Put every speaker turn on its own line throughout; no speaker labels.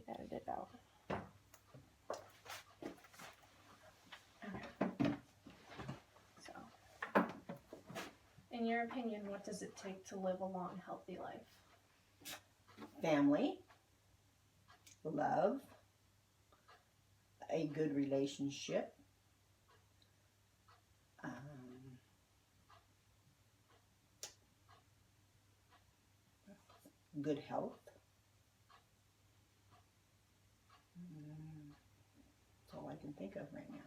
me edit it out. Okay. So, in your opinion, what does it take to live a long, healthy life?
Family, love, a good relationship, good health. That's all I can think of right now.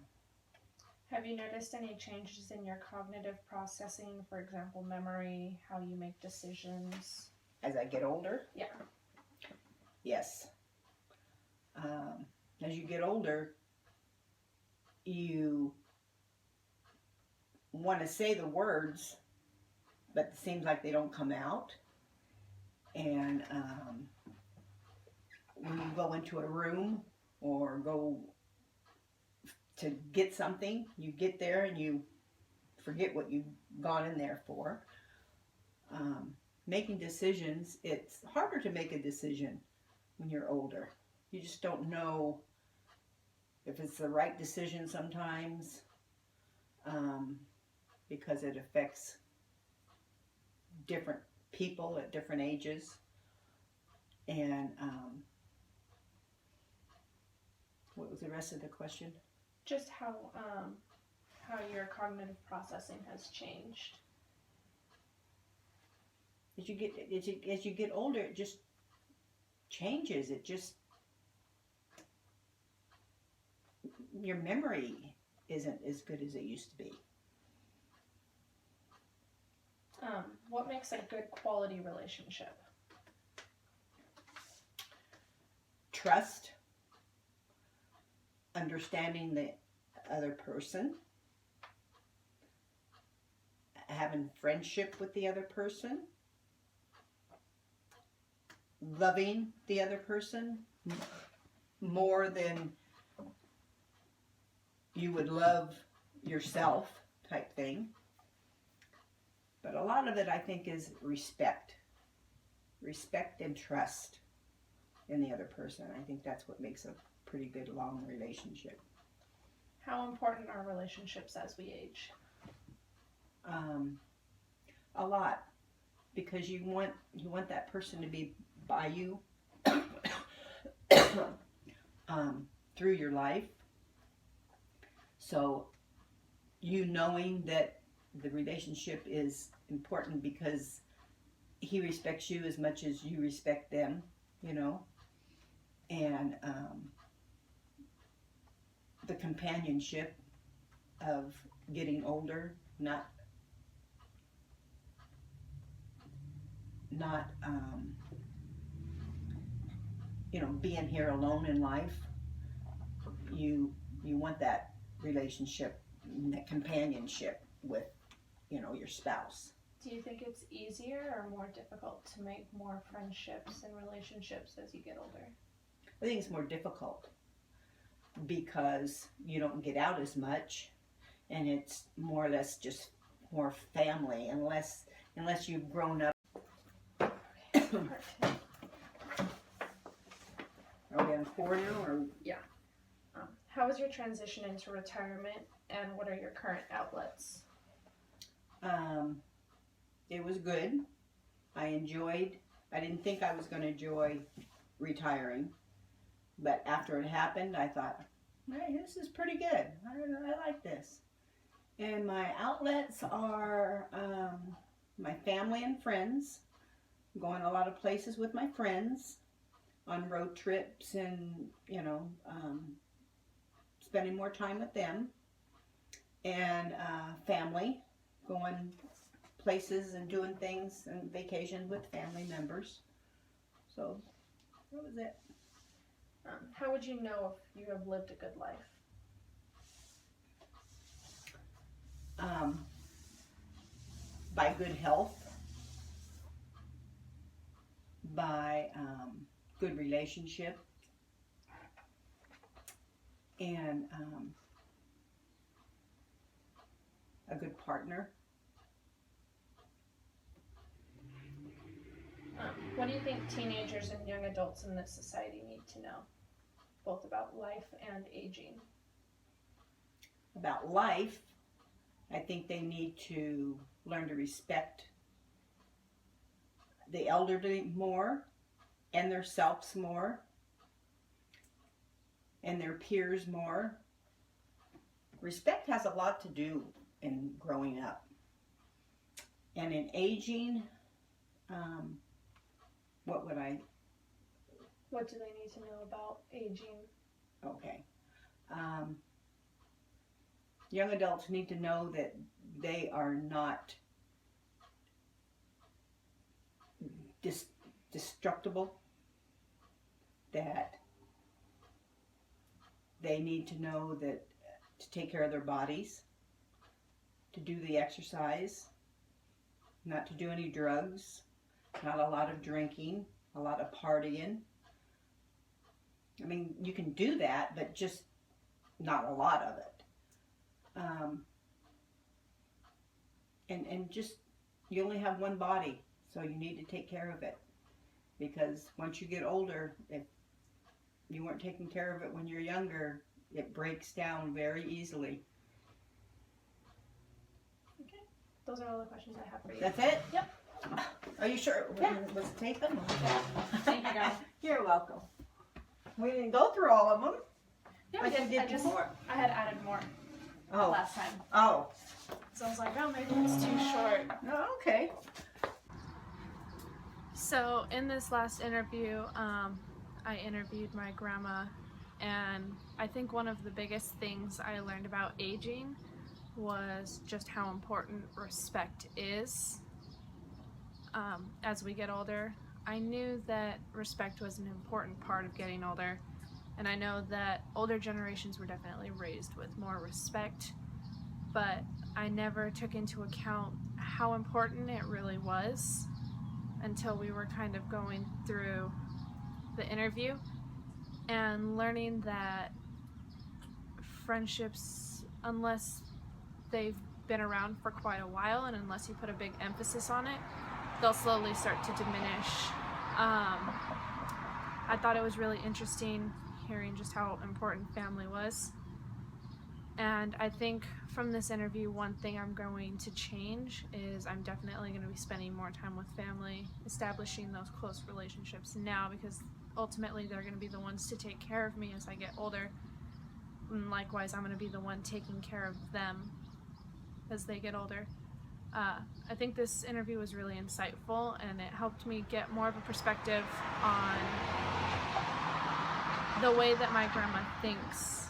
Have you noticed any changes in your cognitive processing, for example, memory, how you make decisions?
As I get older?
Yeah.
Yes. As you get older, you want to say the words, but it seems like they don't come out. And when you go into a room or go to get something, you get there and you forget what you've gone in there for. Making decisions, it's harder to make a decision when you're older. You just don't know if it's the right decision sometimes, because it affects different people at different ages. And what was the rest of the question?
Just how your cognitive processing has changed.
As you get older, it just changes. Your memory isn't as good as it used to be.
What makes a good quality relationship?
Trust, understanding the other person, having friendship with the other person, loving the other person more than you would love yourself type thing. But a lot of it, I think, is respect. Respect and trust in the other person. I think that's what makes a pretty good long relationship.
How important are relationships as we age?
A lot, because you want that person to be by you through your life. So you knowing that the relationship is important because he respects you as much as you respect them, and the companionship of getting older, not being here alone in life. You want that relationship, that companionship with your spouse.
Do you think it's easier or more difficult to make more friendships and relationships as you get older?
I think it's more difficult because you don't get out as much, and it's more or less just more family, unless you've grown up. Are we on 4 now, or?
Yeah. How was your transition into retirement, and what are your current outlets?
It was good. I didn't think I was going to enjoy retiring, but after it happened, I thought, hey, this is pretty good. I like this. And my outlets are my family and friends, going a lot of places with my friends, on road trips, and spending more time with them, and family, going places and doing things and vacations with family members. So that was it.
How would you know if you have lived a good life?
By good health, by good relationship, and a good partner.
What do you think teenagers and young adults in this society need to know, both about life and aging?
About life, I think they need to learn to respect the elderly more, and their selves more, and their peers more. Respect has a lot to do in growing up. And in aging, what would I...
What do they need to know about aging?
Okay. Young adults need to know that they are not destructible, that they need to know that to take care of their bodies, to do the exercise, not to do any drugs, not a lot of drinking, a lot of partying. I mean, you can do that, but just not a lot of it. And just, you only have one body, so you need to take care of it. Because once you get older, if you weren't taking care of it when you're younger, it breaks down very easily.
Okay. Those are all the questions I have for you.
That's it?
Yep.
Are you sure?
Yeah.
Was it taken?
Thank you, guys.
You're welcome. We didn't go through all of them.
Yeah,
Like I did before.
I had added more
Oh.
last time.
Oh.
So I was like, oh, maybe it's too short.
No, okay.
So in this last interview, I interviewed my grandma, and I think one of the biggest things I learned about aging was just how important respect is. As we get older, I knew that respect was an important part of getting older, and I know that older generations were definitely raised with more respect, but I never took into account how important it really was until we were kind of going through the interview and learning that friendships, unless they've been around for quite a while and unless you put a big emphasis on it, they'll slowly start to diminish. I thought it was really interesting hearing just how important family was. And I think from this interview, one thing I'm going to change is I'm definitely going to be spending more time with family, establishing those close relationships now, because ultimately they're going to be the ones to take care of me as I get older. And likewise, I'm going to be the one taking care of them as they get older. I think this interview was really insightful, and it helped me get more of a perspective on the way that my grandma thinks